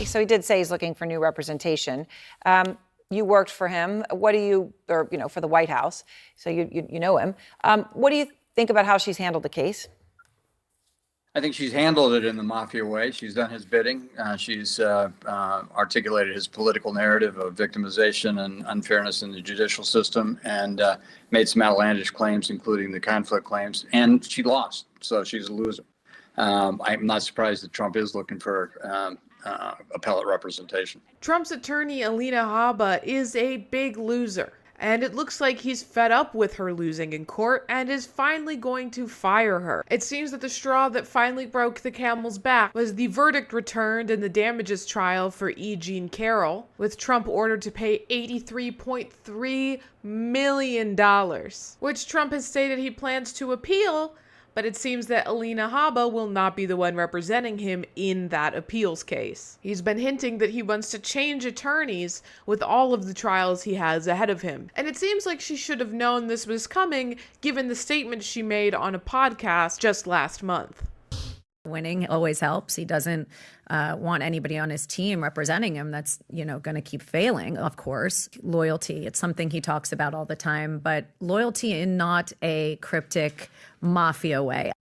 So he did say he's looking for new representation. You worked for him. What do you, or for the White House, so you know him. What do you think about how she's handled the case? I think she's handled it in the mafia way. She's done his bidding. She's articulated his political narrative of victimization and unfairness in the judicial system, and made some outlandish claims, including the conflict claims, and she lost. So she's a loser. I'm not surprised that Trump is looking for appellate representation. Trump's attorney, Alina Habba, is a big loser. And it looks like he's fed up with her losing in court and is finally going to fire her. It seems that the straw that finally broke the camel's back was the verdict returned in the damages trial for E. Jean Carroll, with Trump ordered to pay $83.3 million, which Trump has stated he plans to appeal. But it seems that Alina Habba will not be the one representing him in that appeals case. He's been hinting that he wants to change attorneys with all of the trials he has ahead of him. And it seems like she should have known this was coming, given the statement she made on a podcast just last month. Winning always helps. He doesn't want anybody on his team representing him that's, going to keep failing, of course. Loyalty, it's something he talks about all the time, but loyalty in not a cryptic mafia way.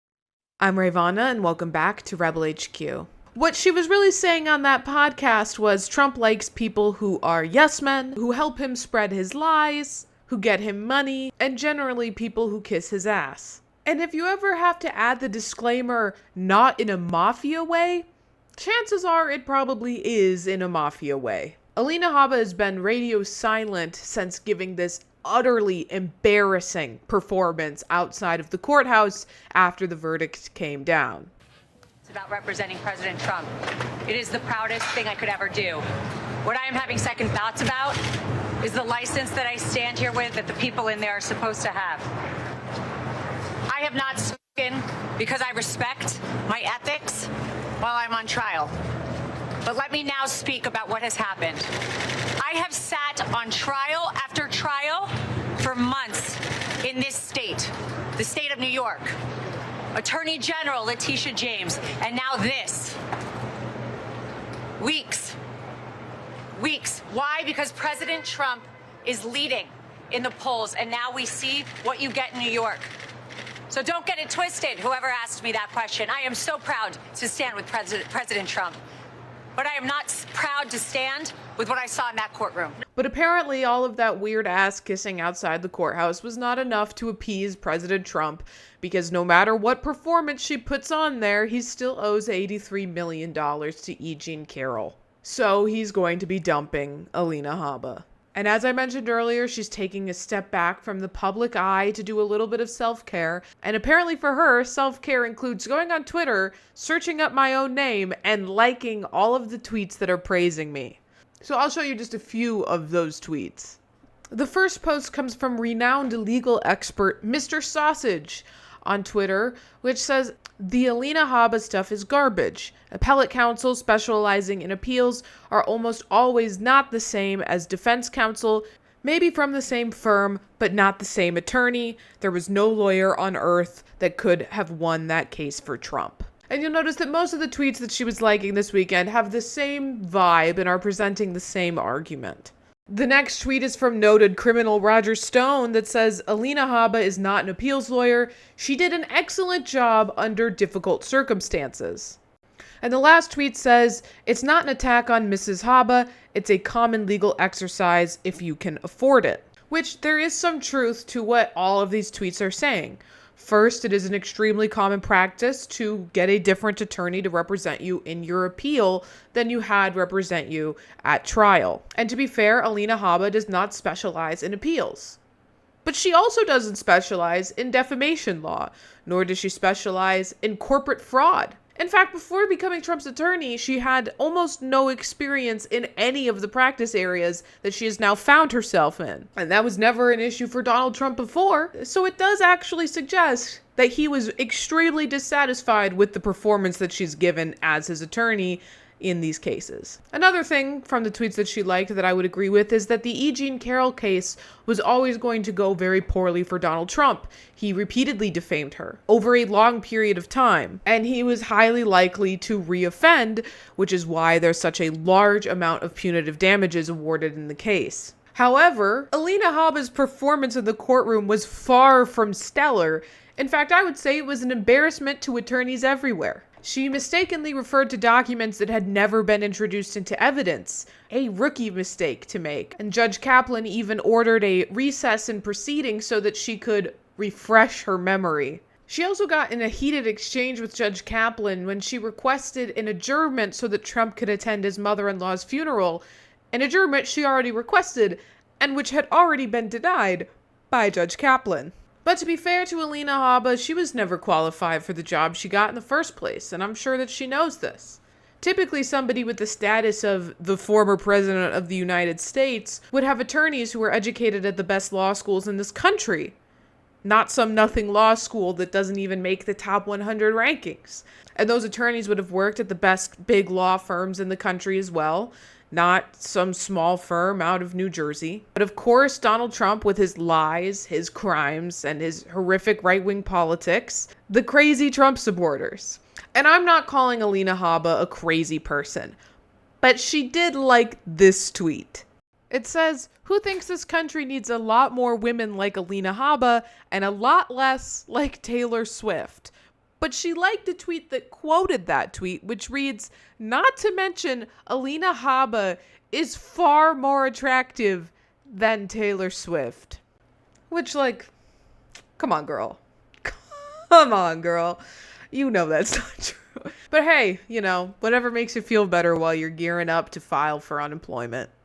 I'm Vana, and welcome back to Rebel HQ. What she was really saying on that podcast was Trump likes people who are yes men, who help him spread his lies, who get him money, and generally people who kiss his ass. And if you ever have to add the disclaimer, not in a mafia way, chances are it probably is in a mafia way. Alina Habba has been radio silent since giving this utterly embarrassing performance outside of the courthouse after the verdict came down. It's about representing President Trump. It is the proudest thing I could ever do. What I am having second thoughts about is the license that I stand here with that the people in there are supposed to have. I have not spoken because I respect my ethics while I'm on trial. But let me now speak about what has happened. I have sat on trial after trial for months in this state, the state of New York. Attorney General Letitia James, and now this. Weeks. Why? Because President Trump is leading in the polls, and now we see what you get in New York. So don't get it twisted, whoever asked me that question. I am so proud to stand with President Trump. But I am not proud to stand with what I saw in that courtroom. But apparently all of that weird ass kissing outside the courthouse was not enough to appease President Trump, because no matter what performance she puts on there, he still owes $83 million to E. Jean Carroll. So he's going to be dumping Alina Habba. And as I mentioned earlier, she's taking a step back from the public eye to do a little bit of self-care. And apparently for her, self-care includes going on Twitter, searching up my own name, and liking all of the tweets that are praising me. So I'll show you just a few of those tweets. The first post comes from renowned legal expert Mr. Sausage on Twitter, which says, "The Alina Habba stuff is garbage. Appellate counsel specializing in appeals are almost always not the same as defense counsel, maybe from the same firm, but not the same attorney. There was no lawyer on earth that could have won that case for Trump." And you'll notice that most of the tweets that she was liking this weekend have the same vibe and are presenting the same argument. The next tweet is from noted criminal Roger Stone that says, "Alina Habba is not an appeals lawyer. She did an excellent job under difficult circumstances." And the last tweet says, "It's not an attack on Mrs. Habba. It's a common legal exercise if you can afford it." Which there is some truth to what all of these tweets are saying. First, it is an extremely common practice to get a different attorney to represent you in your appeal than you had represent you at trial. And to be fair, Alina Habba does not specialize in appeals. But she also doesn't specialize in defamation law, nor does she specialize in corporate fraud. In fact, before becoming Trump's attorney, she had almost no experience in any of the practice areas that she has now found herself in. And that was never an issue for Donald Trump before. So it does actually suggest that he was extremely dissatisfied with the performance that she's given as his attorney, in these cases. Another thing from the tweets that she liked that I would agree with is that the E. Jean Carroll case was always going to go very poorly for Donald Trump. He repeatedly defamed her over a long period of time, and he was highly likely to reoffend, which is why there's such a large amount of punitive damages awarded in the case. However, Alina Habba's performance in the courtroom was far from stellar. In fact, I would say it was an embarrassment to attorneys everywhere. She mistakenly referred to documents that had never been introduced into evidence, a rookie mistake to make. And Judge Kaplan even ordered a recess in proceedings so that she could refresh her memory. She also got in a heated exchange with Judge Kaplan when she requested an adjournment so that Trump could attend his mother-in-law's funeral, an adjournment she already requested and which had already been denied by Judge Kaplan. But to be fair to Alina Habba, she was never qualified for the job she got in the first place, and I'm sure that she knows this. Typically, somebody with the status of the former president of the United States would have attorneys who were educated at the best law schools in this country, not some nothing law school that doesn't even make the top 100 rankings. And those attorneys would have worked at the best big law firms in the country as well, not some small firm out of New Jersey. But of course, Donald Trump, with his lies, his crimes, and his horrific right-wing politics, the crazy Trump supporters. And I'm not calling Alina Habba a crazy person, but she did like this tweet. It says, "Who thinks this country needs a lot more women like Alina Habba and a lot less like Taylor Swift?" But she liked a tweet that quoted that tweet, which reads, "Not to mention, Alina Habba is far more attractive than Taylor Swift." Which, like, come on, girl. Come on, girl. You know that's not true. But hey, whatever makes you feel better while you're gearing up to file for unemployment.